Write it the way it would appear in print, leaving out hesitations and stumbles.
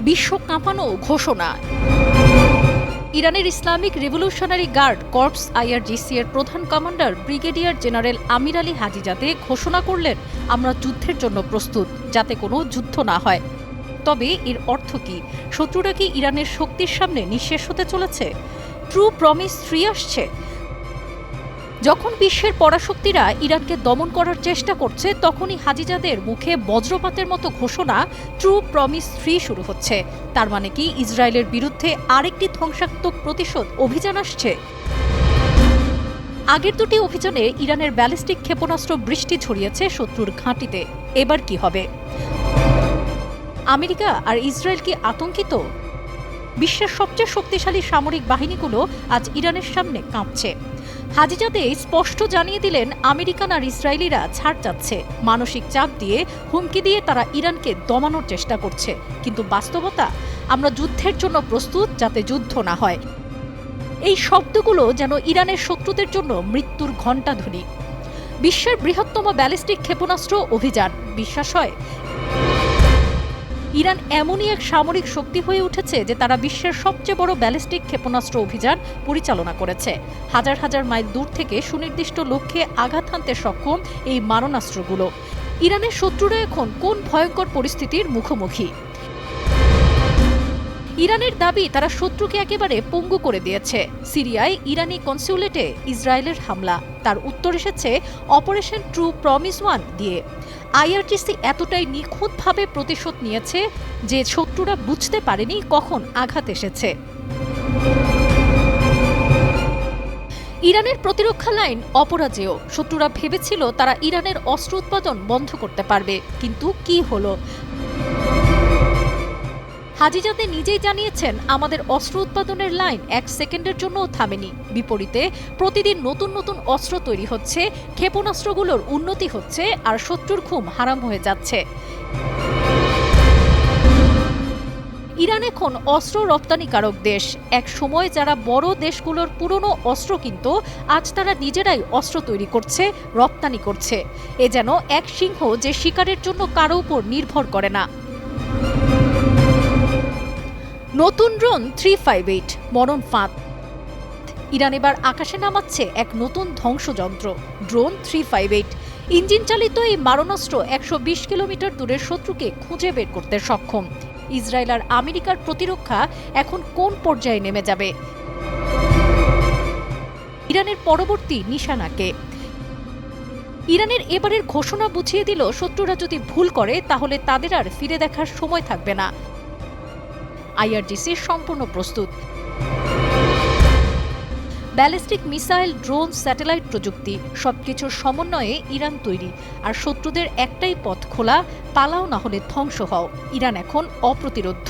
বিশ্ব কাঁপানো ঘোষণা। ইরানের Islamic revolutionary guard corps IRGC এর প্রধান commander brigadier general Amir Ali Hajizadeh ঘোষণা করলেন, আমরা যুদ্ধের জন্য প্রস্তুত, যাতে কোনো যুদ্ধ না হয়। তবে এর অর্থ কি? শত্রুরা কি ইরানের শক্তির সামনে নিঃশেষ হতে চলেছে? ট্রু প্রমিস 3 আসছে। যখন বিশ্বের পরাশক্তিরা ইরানকে দমন করার চেষ্টা করছে, তখনই হাজিজাদের মুখে বজ্রপাতের মতো ঘোষণা ট্রু প্রমিস 3 শুরু হচ্ছে। তার মানে কি ইসরায়েলের বিরুদ্ধে আরেকটি ধ্বংসাত্মক প্রতিশোধ অভিযান আসছে? আগের দুটি অভিযানে ইরানের ব্যালিস্টিক ক্ষেপণাস্ত্র বৃষ্টি ছড়িয়েছে শত্রুর ঘাঁটিতে। এবার কি হবে? আমেরিকা আর ইসরায়েল কি আতঙ্কিত? বিশ্বের সবচেয়ে শক্তিশালী সামরিক বাহিনীগুলো আজ ইরানের সামনে কাঁপছে। হাজিজাদে স্পষ্ট জানিয়ে দিলেন, আমেরিকান আর ইসরায়েলিরা ছাড় চাচ্ছে, মানসিক চাপ দিয়ে, হুমকি দিয়ে তারা ইরানকে দমানোর চেষ্টা করছে। কিন্তু বাস্তবতা, আমরা যুদ্ধের জন্য প্রস্তুত, যাতে যুদ্ধ না হয়। এই শব্দগুলো যেন ইরানের শত্রুদের জন্য মৃত্যুর ঘণ্টাধ্বনি। বিশ্বের বৃহত্তম ব্যালিস্টিক ক্ষেপণাস্ত্র অভিযান, বিশ্বাস হয়? ইরান এমনই এক সামরিক শক্তি হয়ে উঠেছে যে তারা বিশ্বের সবচেয়ে বড় ব্যালিস্টিক ক্ষেপণাস্ত্র অভিযান পরিচালনা করেছে। হাজার হাজার মাইল দূর থেকে সুনির্দিষ্ট লক্ষ্যে আঘাত হানতে সক্ষম এই মারণাস্ত্রগুলো। ইরানের শত্রুরা এখন কোন ভয়ঙ্কর পরিস্থিতির মুখোমুখি? ইরানের দাবি, তারা শত্রুকে একেবারে পঙ্গু করে দিয়েছে। সিরিয়ায় ইরানি কনস্যুলেটে ইসরায়েলের হামলা, তার উত্তর এসেছে অপারেশন ট্রু প্রমিস 1 দিয়ে। আইআরজিসি এতটাই নিখুঁতভাবে প্রতিশোধ নিয়েছে যে শত্রুরা বুঝতে পারেনি কখন আঘাত এসেছে। ইরানের প্রতিরক্ষা লাইন অপরাজেয়। শত্রুরা ভেবেছিল তারা ইরানের অস্ত্র উৎপাদন বন্ধ করতে পারবে, কিন্তু কি হলো? হাজিজাদে নিজেই জানিয়েছেন, আমাদের অস্ত্র উৎপাদনের লাইন 1 সেকেন্ডের জন্যও থামেনি। বিপরীতে প্রতিদিন নতুন নতুন অস্ত্র তৈরি হচ্ছে, ক্ষেপণাস্ত্রগুলোর উন্নতি হচ্ছে, আর শত্রুর ঘুম হারাম হয়ে যাচ্ছে। ইরান এখন অস্ত্র রপ্তানিকারক দেশ। এক সময় যারা বড় দেশগুলোর পুরনো অস্ত্র কিনত, আজ তারা নিজেরাই অস্ত্র তৈরি করছে, রপ্তানি করছে। এ যেন এক সিংহ যে শিকারের জন্য কারো উপর নির্ভর করে না। নতুন ড্রোন 358 মরণ ফাঁদ। ইরান এবার আকাশে নামাচ্ছে এক নতুন ধ্বংসযন্ত্র, ড্রোন 358। ইঞ্জিন চালিত এই মারণাস্ত্র 120 কিলোমিটার দূরের শত্রুকে খুঁজে বের করতে সক্ষম। ইসরায়েল আর আমেরিকার প্রতিরক্ষা এখন কোন পর্যায়ে নেমে যাবে? ইরানের পরবর্তী নিশানাকে? ইরানের এবারের ঘোষণা বুঝিয়ে দিল, শত্রুরা যদি ভুল করে তাহলে তাদের আর ফিরে দেখার সময় থাকবে না। আইআরজিসি সম্পূর্ণ প্রস্তুত। ব্যালিস্টিক মিসাইল, ড্রোন, স্যাটেলাইট প্রযুক্তি সবকিছুর সমন্বয়ে ইরান তৈরি। আর শত্রুদের একটাই পথ খোলা, পালাও না হলে ধ্বংস হও। ইরান এখন অপ্রতিরোধ্য।